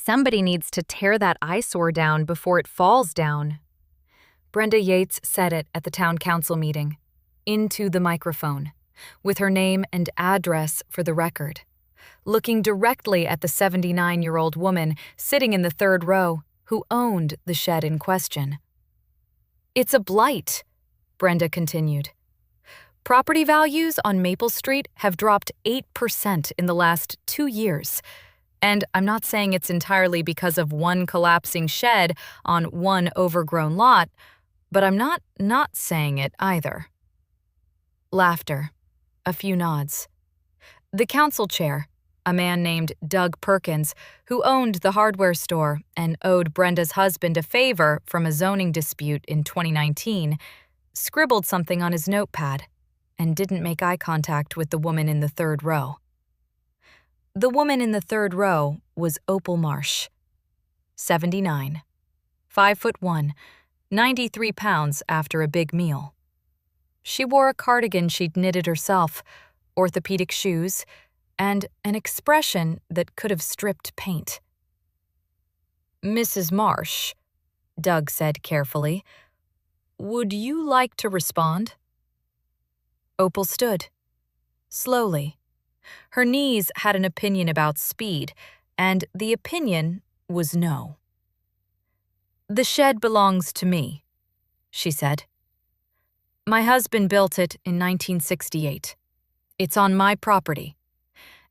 Somebody needs to tear that eyesore down before it falls down. Brenda Yates said it at the town council meeting, into the microphone, with her name and address for the record, looking directly at the 79-year-old woman sitting in the third row who owned the shed in question. "It's a blight," Brenda continued. "Property values on Maple Street have dropped 8% in the last 2 years. And I'm not saying it's entirely because of one collapsing shed on one overgrown lot, but I'm not saying it either." Laughter. A few nods. The council chair, a man named Doug Perkins, who owned the hardware store and owed Brenda's husband a favor from a zoning dispute in 2019, scribbled something on his notepad and didn't make eye contact with the woman in the third row. The woman in the third row was Opal Marsh, 79, 5'1", 93 pounds after a big meal. She wore a cardigan she'd knitted herself, orthopedic shoes, and an expression that could have stripped paint. "Mrs. Marsh," Doug said carefully, "would you like to respond?" Opal stood, slowly. Her knees had an opinion about speed, and the opinion was no. "The shed belongs to me," she said. "My husband built it in 1968. It's on my property.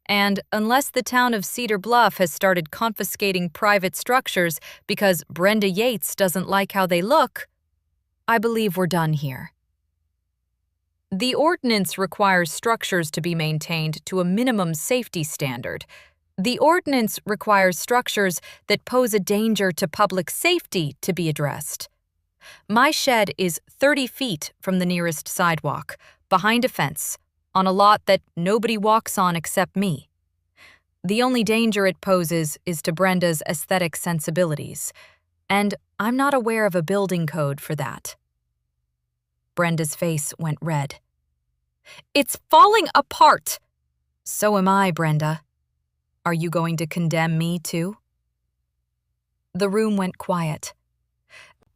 And unless the town of Cedar Bluff has started confiscating private structures because Brenda Yates doesn't like how they look, I believe we're done here. The ordinance requires structures to be maintained to a minimum safety standard. The ordinance requires structures that pose a danger to public safety to be addressed. My shed is 30 feet from the nearest sidewalk, behind a fence, on a lot that nobody walks on except me. The only danger it poses is to Brenda's aesthetic sensibilities, and I'm not aware of a building code for that." Brenda's face went red. "It's falling apart!" "So am I, Brenda. Are you going to condemn me too?" The room went quiet.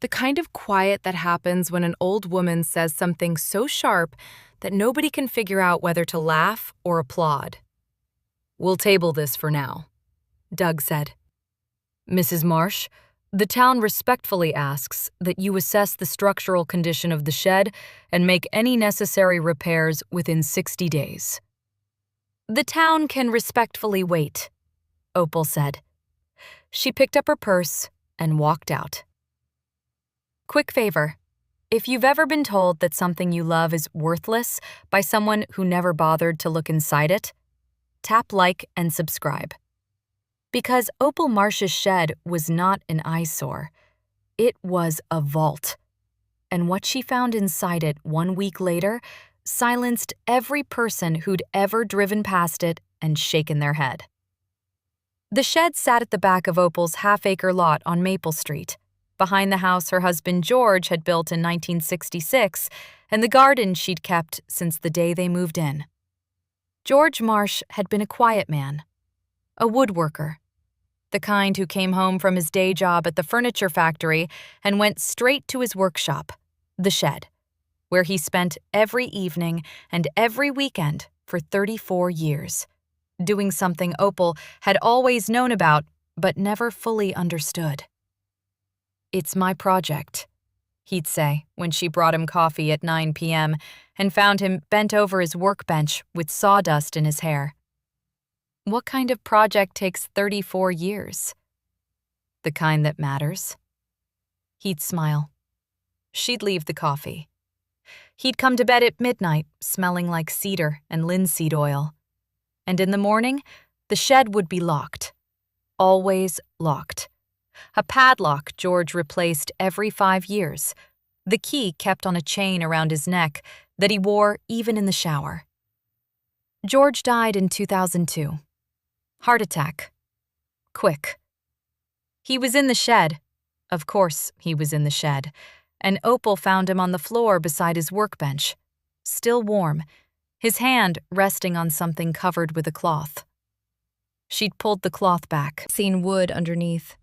The kind of quiet that happens when an old woman says something so sharp that nobody can figure out whether to laugh or applaud. "We'll table this for now," Doug said. "Mrs. Marsh, the town respectfully asks that you assess the structural condition of the shed and make any necessary repairs within 60 days. "The town can respectfully wait," Opal said. She picked up her purse and walked out. Quick favor. If you've ever been told that something you love is worthless by someone who never bothered to look inside it, tap like and subscribe. Because Opal Marsh's shed was not an eyesore. It was a vault. And what she found inside it 1 week later silenced every person who'd ever driven past it and shaken their head. The shed sat at the back of Opal's half-acre lot on Maple Street, behind the house her husband George had built in 1966 and the garden she'd kept since the day they moved in. George Marsh had been a quiet man, a woodworker, the kind who came home from his day job at the furniture factory and went straight to his workshop, the shed, where he spent every evening and every weekend for 34 years, doing something Opal had always known about but never fully understood. "It's my project," he'd say when she brought him coffee at 9 p.m. and found him bent over his workbench with sawdust in his hair. What kind of project takes 34 years? The kind that matters. He'd smile. She'd leave the coffee. He'd come to bed at midnight, smelling like cedar and linseed oil. And in the morning, the shed would be locked. Always locked. A padlock George replaced every 5 years, the key kept on a chain around his neck that he wore even in the shower. George died in 2002. Heart attack. Quick. He was in the shed. Of course he was in the shed. And Opal found him on the floor beside his workbench, still warm, his hand resting on something covered with a cloth. She'd pulled the cloth back, seen wood underneath,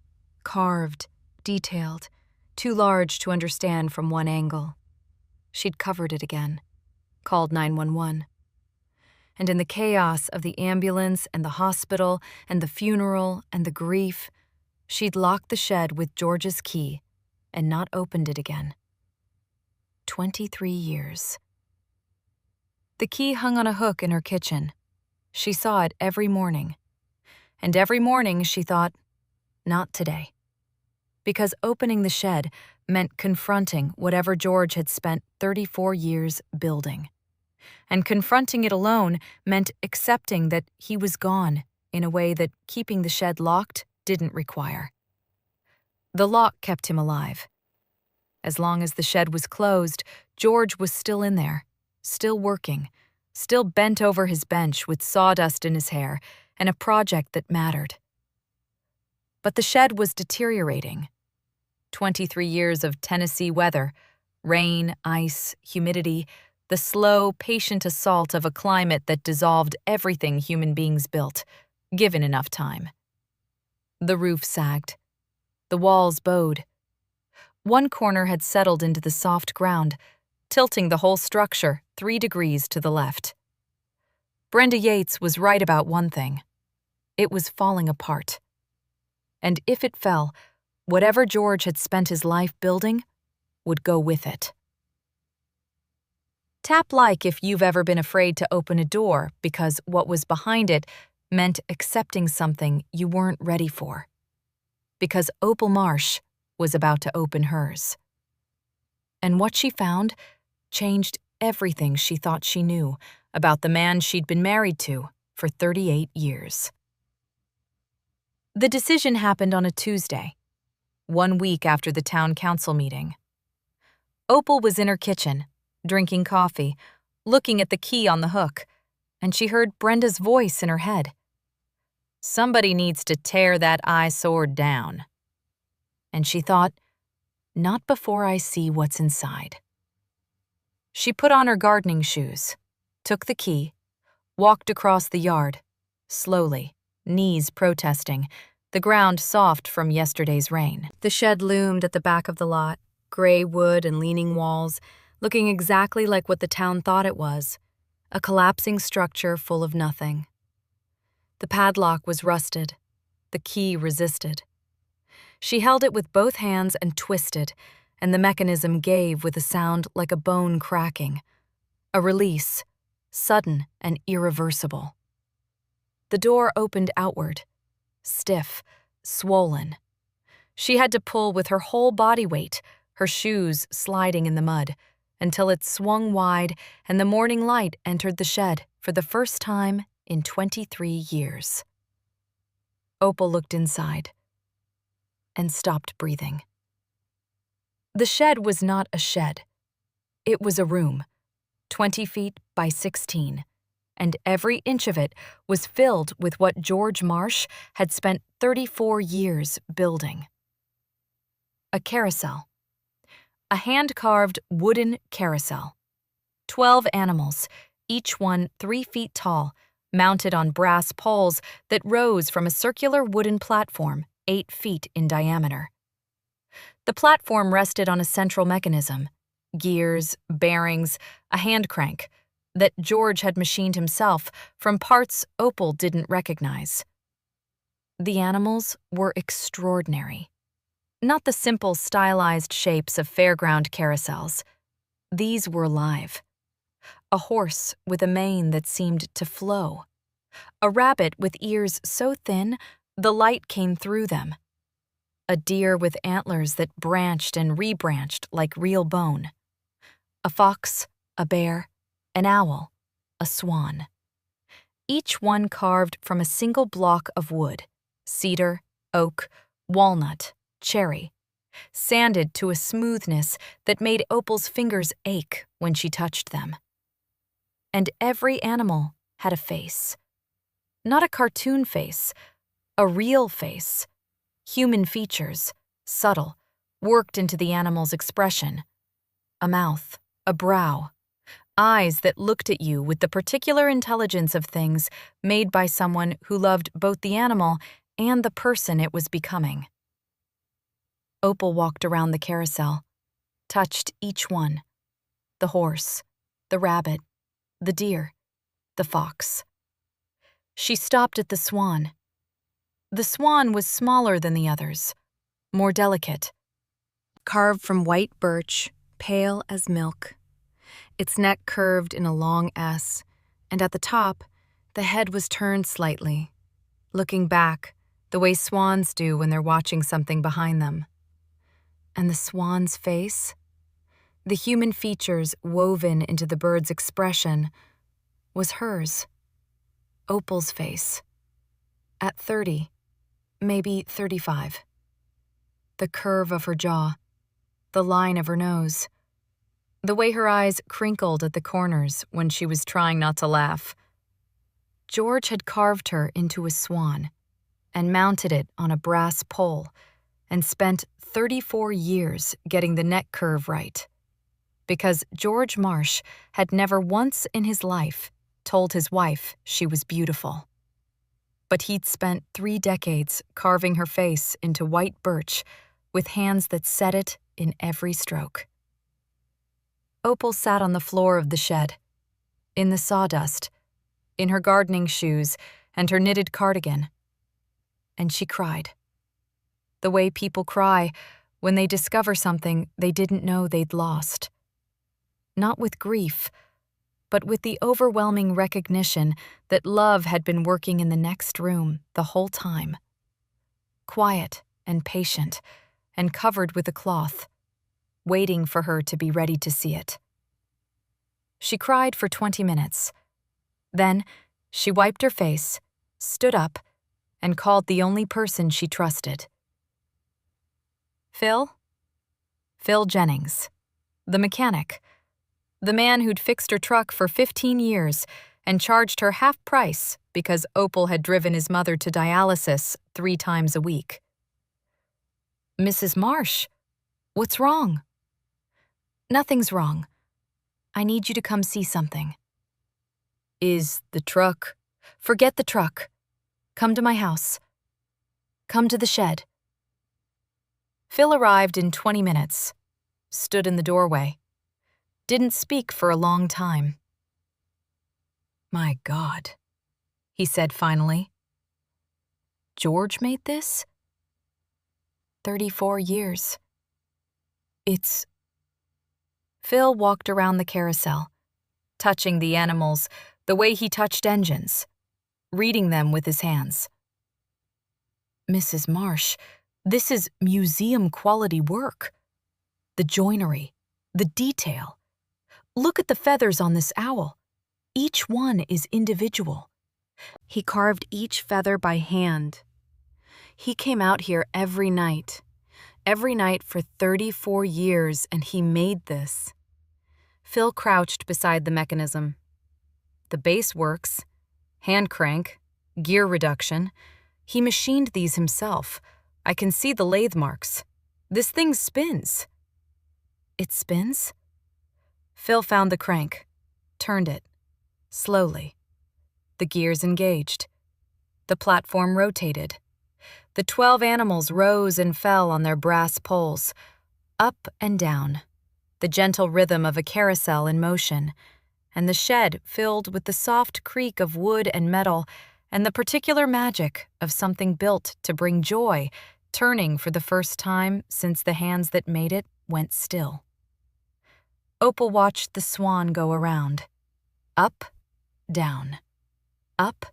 carved, detailed, too large to understand from one angle. She'd covered it again, called 911. And in the chaos of the ambulance and the hospital and the funeral and the grief, she'd locked the shed with George's key and not opened it again. 23 years. The key hung on a hook in her kitchen. She saw it every morning. And every morning she thought, not today. Because opening the shed meant confronting whatever George had spent 34 years building. And confronting it alone meant accepting that he was gone in a way that keeping the shed locked didn't require. The lock kept him alive. As long as the shed was closed, George was still in there, still working, still bent over his bench with sawdust in his hair and a project that mattered. But the shed was deteriorating. 23 years of Tennessee weather, rain, ice, humidity, the slow, patient assault of a climate that dissolved everything human beings built, given enough time. The roof sagged. The walls bowed. One corner had settled into the soft ground, tilting the whole structure 3 degrees to the left. Brenda Yates was right about one thing. It was falling apart. And if it fell, whatever George had spent his life building would go with it. Tap like if you've ever been afraid to open a door because what was behind it meant accepting something you weren't ready for. Because Opal Marsh was about to open hers. And what she found changed everything she thought she knew about the man she'd been married to for 38 years. The decision happened on a Tuesday, 1 week after the town council meeting. Opal was in her kitchen, drinking coffee, looking at the key on the hook, and she heard Brenda's voice in her head. Somebody needs to tear that eyesore down. And she thought, not before I see what's inside. She put on her gardening shoes, took the key, walked across the yard, slowly, knees protesting, the ground soft from yesterday's rain. The shed loomed at the back of the lot, gray wood and leaning walls, looking exactly like what the town thought it was, a collapsing structure full of nothing. The padlock was rusted. The key resisted. She held it with both hands and twisted, and the mechanism gave with a sound like a bone cracking. A release, sudden and irreversible. The door opened outward, stiff, swollen. She had to pull with her whole body weight, her shoes sliding in the mud, until it swung wide and the morning light entered the shed for the first time in 23 years. Opal looked inside and stopped breathing. The shed was not a shed. It was a room, 20 feet by 16, and every inch of it was filled with what George Marsh had spent 34 years building. A carousel. A hand-carved wooden carousel. 12 animals, each one 3 feet tall, mounted on brass poles that rose from a circular wooden platform 8 feet in diameter. The platform rested on a central mechanism, gears, bearings, a hand crank, that George had machined himself from parts Opal didn't recognize. The animals were extraordinary. Not the simple stylized shapes of fairground carousels. These were alive. A horse with a mane that seemed to flow. A rabbit with ears so thin the light came through them. A deer with antlers that branched and rebranched like real bone. A fox, a bear, an owl, a swan. Each one carved from a single block of wood, cedar, oak, walnut, cherry, sanded to a smoothness that made Opal's fingers ache when she touched them. And every animal had a face. Not a cartoon face, a real face. Human features, subtle, worked into the animal's expression. A mouth, a brow, Eyes that looked at you with the particular intelligence of things made by someone who loved both the animal and the person it was becoming. Opal walked around the carousel, touched each one: the horse, the rabbit, the deer, the fox. She stopped at the swan. The swan was smaller than the others, more delicate, carved from white birch, pale as milk. Its neck curved in a long S, and at the top, the head was turned slightly, looking back the way swans do when they're watching something behind them. And the swan's face, the human features woven into the bird's expression, was hers, Opal's face, at 30, maybe 35. The curve of her jaw, the line of her nose, the way her eyes crinkled at the corners when she was trying not to laugh. George had carved her into a swan and mounted it on a brass pole and spent 34 years getting the neck curve right, because George Marsh had never once in his life told his wife she was beautiful. But he'd spent 3 decades carving her face into white birch with hands that set it in every stroke. Opal sat on the floor of the shed, in the sawdust, in her gardening shoes and her knitted cardigan. And she cried, the way people cry when they discover something they didn't know they'd lost. Not with grief, but with the overwhelming recognition that love had been working in the next room the whole time. Quiet and patient, and covered with a cloth, waiting for her to be ready to see it. She cried for 20 minutes. Then she wiped her face, stood up, and called the only person she trusted. Phil? Phil Jennings, the mechanic, the man who'd fixed her truck for 15 years and charged her half price because Opal had driven his mother to dialysis 3 times a week. Mrs. Marsh, what's wrong? Nothing's wrong. I need you to come see something. Is the truck? Forget the truck. Come to my house. Come to the shed. Phil arrived in 20 minutes, stood in the doorway, didn't speak for a long time. My God, he said finally. George made this? 34 years. It's... Phil walked around the carousel, touching the animals the way he touched engines, reading them with his hands. Mrs. Marsh, this is museum-quality work. The joinery, the detail. Look at the feathers on this owl. Each one is individual. He carved each feather by hand. He came out here every night for 34 years, and he made this. Phil crouched beside the mechanism. The base works, hand crank, gear reduction. He machined these himself. I can see the lathe marks. This thing spins. It spins? Phil found the crank, turned it, slowly. The gears engaged. The platform rotated. The 12 animals rose and fell on their brass poles, up and down, the gentle rhythm of a carousel in motion, and the shed filled with the soft creak of wood and metal and the particular magic of something built to bring joy, turning for the first time since the hands that made it went still. Opal watched the swan go around. Up, down. Up,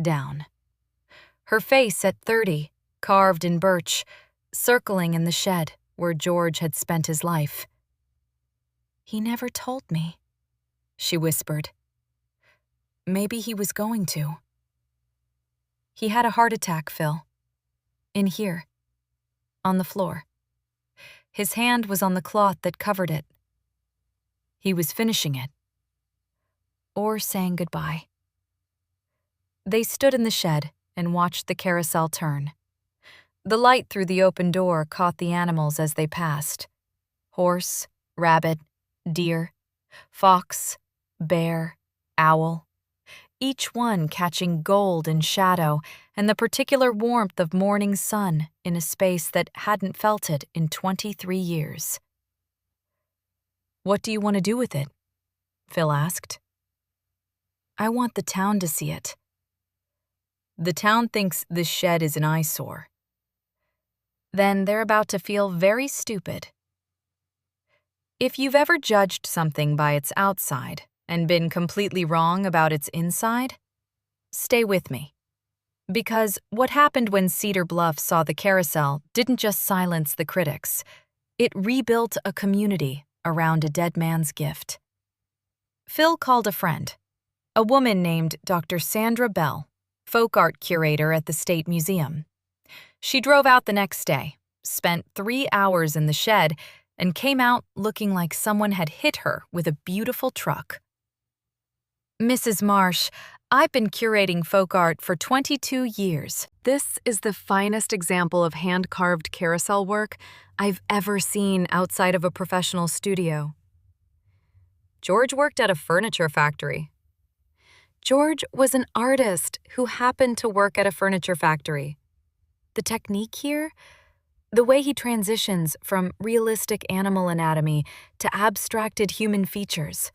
down. Her face at 30, carved in birch, circling in the shed where George had spent his life. He never told me, she whispered. Maybe he was going to. He had a heart attack, Phil. In here. On the floor. His hand was on the cloth that covered it. He was finishing it. Or saying goodbye. They stood in the shed and watched the carousel turn. The light through the open door caught the animals as they passed. Horse, rabbit, deer, fox, bear, owl, each one catching gold in shadow and the particular warmth of morning sun in a space that hadn't felt it in 23 years. "What do you want to do with it?" Phil asked. "I want the town to see it." "The town thinks this shed is an eyesore." "Then they're about to feel very stupid." If you've ever judged something by its outside and been completely wrong about its inside, stay with me. Because what happened when Cedar Bluff saw the carousel didn't just silence the critics. It rebuilt a community around a dead man's gift. Phil called a friend, a woman named Dr. Sandra Bell, folk art curator at the State Museum. She drove out the next day, spent 3 hours in the shed, and came out looking like someone had hit her with a beautiful truck. "Mrs. Marsh, I've been curating folk art for 22 years. This is the finest example of hand-carved carousel work I've ever seen outside of a professional studio." "George worked at a furniture factory." "George was an artist who happened to work at a furniture factory. The technique here? The way he transitions from realistic animal anatomy to abstracted human features.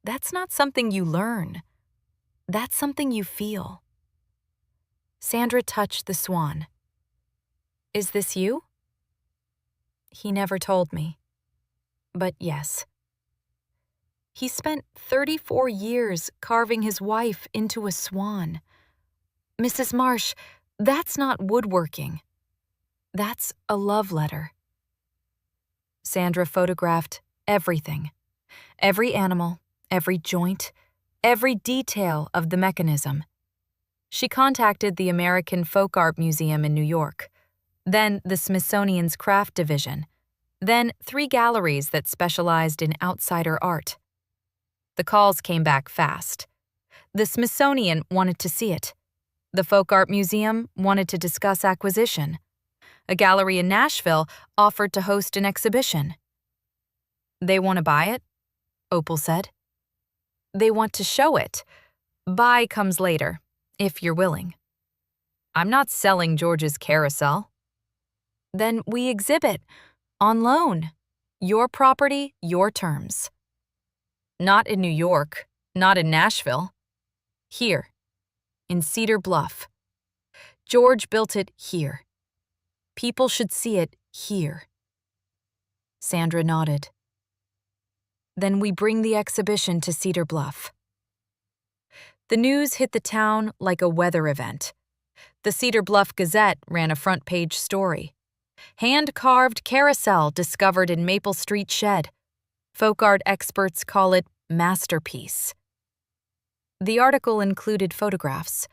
That's not something you learn. That's something you feel." Sandra touched the swan. "Is this you?" "He never told me. But yes." He spent 34 years carving his wife into a swan. "Mrs. Marsh, that's not woodworking. That's a love letter." Sandra photographed everything. Every animal, every joint, every detail of the mechanism. She contacted the American Folk Art Museum in New York, then the Smithsonian's Craft Division, then 3 galleries that specialized in outsider art. The calls came back fast. The Smithsonian wanted to see it. The Folk Art Museum wanted to discuss acquisition. A gallery in Nashville offered to host an exhibition. "They want to buy it?" Opal said. "They want to show it. Buy comes later, if you're willing." "I'm not selling George's carousel." "Then we exhibit, on loan. Your property, your terms." "Not in New York, not in Nashville. Here, in Cedar Bluff. George built it here. People should see it here." Sandra nodded. "Then we bring the exhibition to Cedar Bluff." The news hit the town like a weather event. The Cedar Bluff Gazette ran a front-page story. "Hand-carved carousel discovered in Maple Street shed. Folk art experts call it masterpiece." The article included photographs: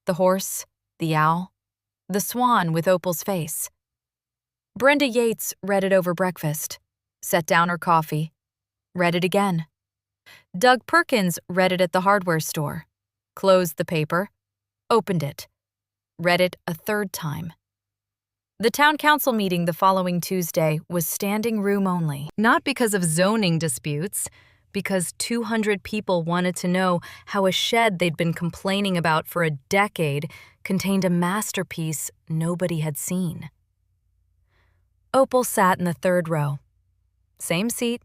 the horse, the owl, the swan with Opal's face. Brenda Yates read it over breakfast, set down her coffee, read it again. Doug Perkins read it at the hardware store, closed the paper, opened it, read it a 3rd time. The town council meeting the following Tuesday was standing room only, not because of zoning disputes, because 200 people wanted to know how a shed they'd been complaining about for a decade contained a masterpiece nobody had seen. Opal sat in the 3rd row. Same seat,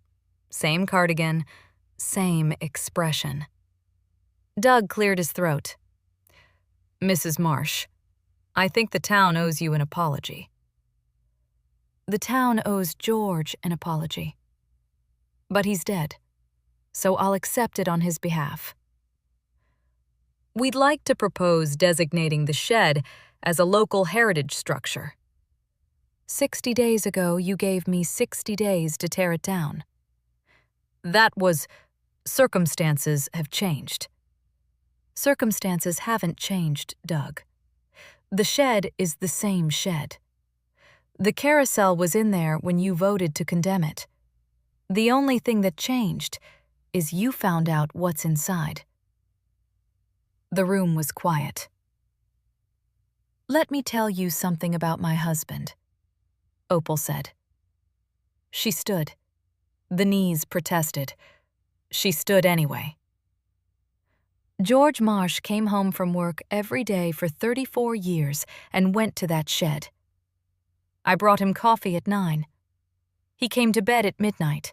same cardigan, same expression. Doug cleared his throat. "Mrs. Marsh, I think the town owes you an apology." "The town owes George an apology. But he's dead, so I'll accept it on his behalf." "We'd like to propose designating the shed as a local heritage structure." 60 days ago, you gave me 60 days to tear it down." "That was... circumstances have changed." "Circumstances haven't changed, Doug. The shed is the same shed. The carousel was in there when you voted to condemn it. The only thing that changed is you found out what's inside." The room was quiet. "Let me tell you something about my husband," Opal said. She stood. The knees protested. She stood anyway. George Marsh came home from work every day for 34 years and went to that shed. I brought him coffee at 9. He came to bed at midnight.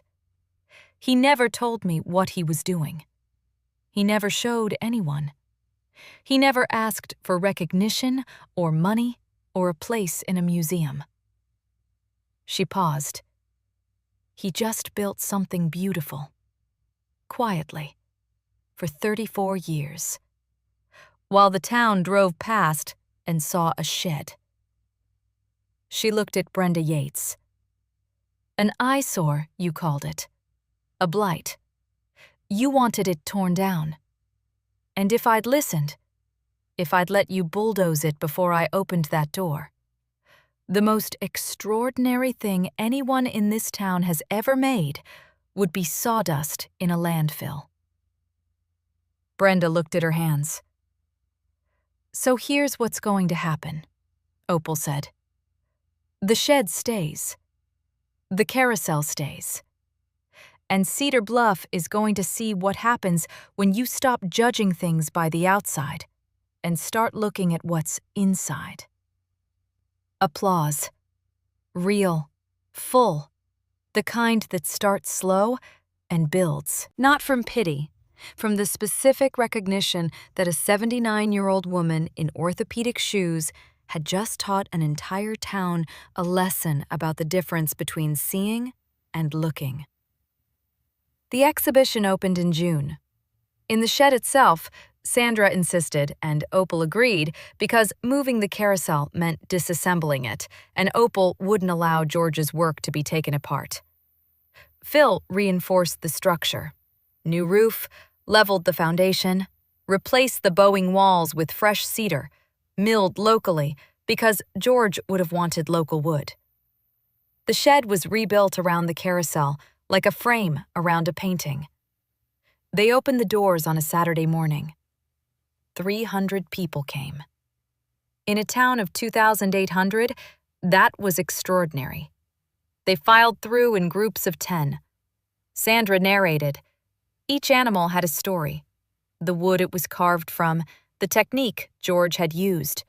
He never told me what he was doing. He never showed anyone. He never asked for recognition or money or a place in a museum. She paused. He just built something beautiful, quietly, for 34 years, while the town drove past and saw a shed. She looked at Brenda Yates. An eyesore, you called it. A blight. You wanted it torn down. And if I'd listened, if I'd let you bulldoze it before I opened that door, the most extraordinary thing anyone in this town has ever made would be sawdust in a landfill. Brenda looked at her hands. So here's what's going to happen, Opal said. The shed stays. The carousel stays. And Cedar Bluff is going to see what happens when you stop judging things by the outside and start looking at what's inside. Applause. Real. Full. The kind that starts slow and builds. Not from pity, from the specific recognition that a 79-year-old woman in orthopedic shoes had just taught an entire town a lesson about the difference between seeing and looking. The exhibition opened in June. In the shed itself, Sandra insisted, and Opal agreed, because moving the carousel meant disassembling it, and Opal wouldn't allow George's work to be taken apart. Phil reinforced the structure. New roof, leveled the foundation, replaced the bowing walls with fresh cedar, milled locally, because George would have wanted local wood. The shed was rebuilt around the carousel, like a frame around a painting. They opened the doors on a Saturday morning. 300 people came. In a town of 2,800, that was extraordinary. They filed through in groups of 10. Sandra narrated. Each animal had a story. The wood it was carved from, the technique George had used,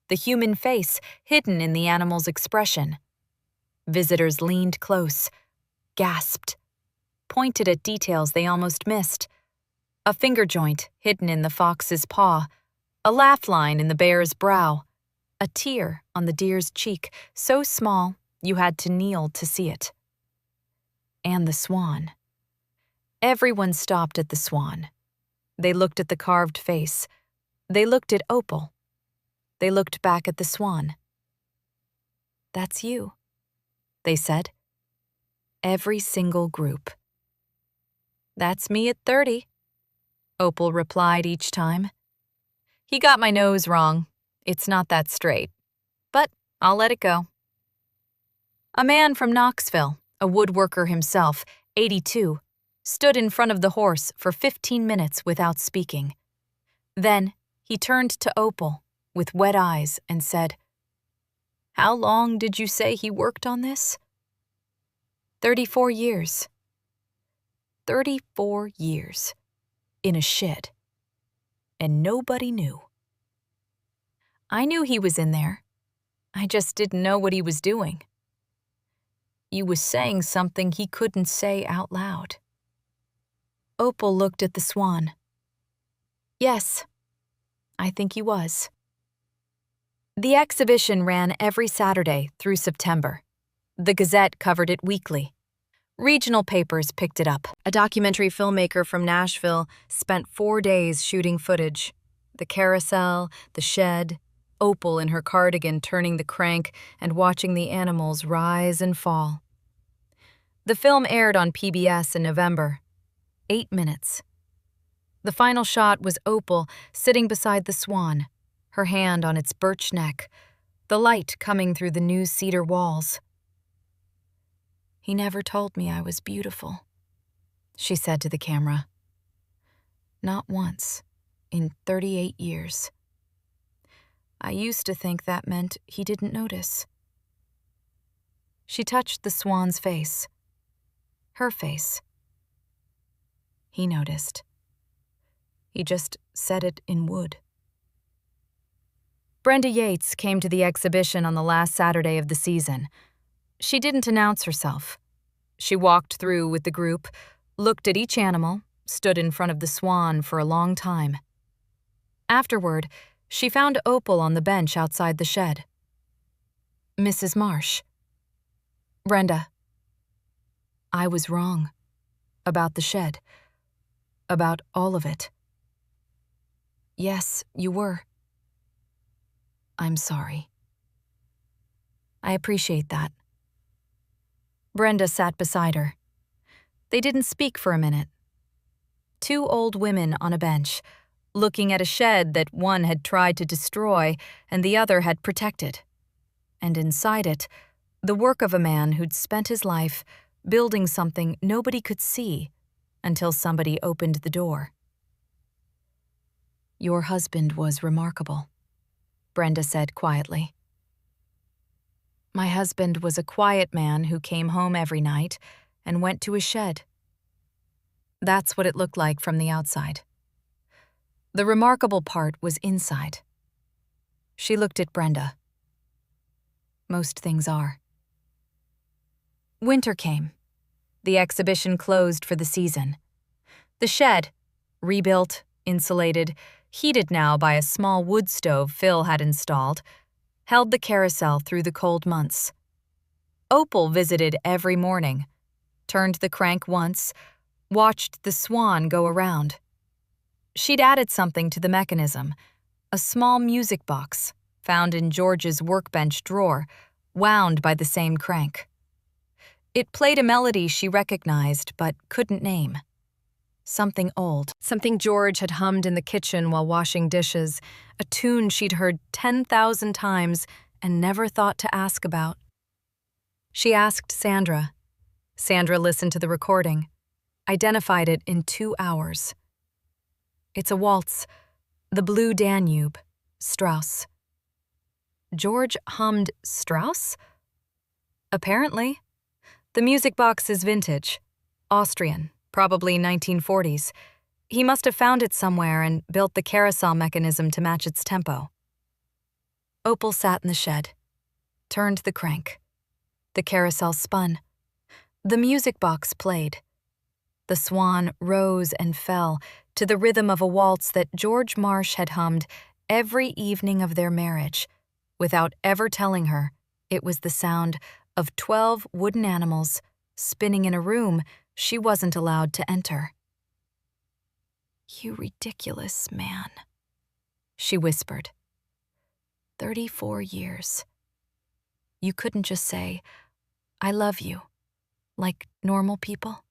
the human face hidden in the animal's expression. Visitors leaned close, gasped, pointed at details they almost missed. A finger joint hidden in the fox's paw, a laugh line in the bear's brow, a tear on the deer's cheek, so small you had to kneel to see it. And the swan. Everyone stopped at the swan. They looked at the carved face. They looked at Opal. They looked back at the swan. That's you, they said. Every single group. That's me at 30. Opal replied each time. He got my nose wrong. It's not that straight. But I'll let it go. A man from Knoxville, a woodworker himself, 82, stood in front of the horse for 15 minutes without speaking. Then he turned to Opal with wet eyes and said, How long did you say he worked on this? 34 years. 34 years. In a shed. And nobody knew. I knew he was in there. I just didn't know what he was doing. He was saying something he couldn't say out loud. Opal looked at the swan. Yes, I think he was. The exhibition ran every Saturday through September. The Gazette covered it weekly. Regional papers picked it up. A documentary filmmaker from Nashville spent 4 days shooting footage. The carousel, the shed, Opal in her cardigan turning the crank and watching the animals rise and fall. The film aired on PBS in November. 8 minutes. The final shot was Opal sitting beside the swan, her hand on its birch neck, the light coming through the new cedar walls. He never told me I was beautiful, she said to the camera. Not once, in 38 years. I used to think that meant he didn't notice. She touched the swan's face. Her face. he noticed. He just set it in wood. Brenda Yates came to the exhibition on the last Saturday of the season. She didn't announce herself. She walked through with the group, looked at each animal, stood in front of the swan for a long time. Afterward, she found Opal on the bench outside the shed. "Mrs. Marsh." "Brenda, I was wrong. About the shed. About all of it." "Yes, you were." "I'm sorry." "I appreciate that." Brenda sat beside her. They didn't speak for a minute. Two old women on a bench, looking at a shed that one had tried to destroy and the other had protected. And inside it, the work of a man who'd spent his life building something nobody could see until somebody opened the door. "Your husband was remarkable," Brenda said quietly. "My husband was a quiet man who came home every night and went to his shed. That's what it looked like from the outside. The remarkable part was inside." She looked at Brenda. "Most things are." Winter came. The exhibition closed for the season. The shed, rebuilt, insulated, heated now by a small wood stove Phil had installed, held the carousel through the cold months. Opal visited every morning, turned the crank once, watched the swan go around. She'd added something to the mechanism, a small music box found in George's workbench drawer, wound by the same crank. It played a melody she recognized but couldn't name. Something old, something George had hummed in the kitchen while washing dishes, a tune she'd heard 10,000 times and never thought to ask about. She asked Sandra. Sandra listened to the recording, identified it in 2 hours. It's a waltz, the Blue Danube, Strauss. George hummed Strauss? Apparently. The music box is vintage, Austrian, probably 1940s. He must have found it somewhere and built the carousel mechanism to match its tempo. Opal sat in the shed, turned the crank. The carousel spun. The music box played. The swan rose and fell to the rhythm of a waltz that George Marsh had hummed every evening of their marriage, without ever telling her it was the sound of 12 wooden animals spinning in a room she wasn't allowed to enter. "You ridiculous man," she whispered. 34 years. You couldn't just say, "I love you," like normal people?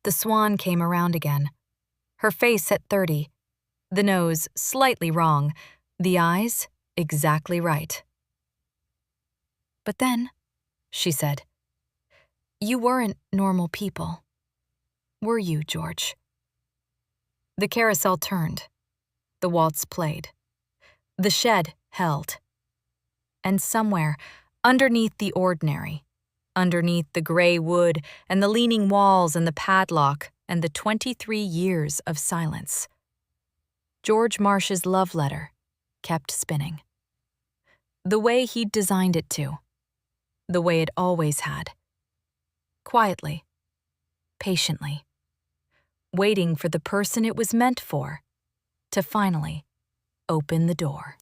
The swan came around again, her face at 30, the nose slightly wrong, the eyes exactly right. "But then," she said, "you weren't normal people. Were you, George?" The carousel turned. The waltz played. The shed held. And somewhere, underneath the ordinary, underneath the gray wood and the leaning walls and the padlock and the 23 years of silence, George Marsh's love letter kept spinning. The way he'd designed it to. The way it always had. Quietly, patiently, waiting for the person it was meant for to finally open the door.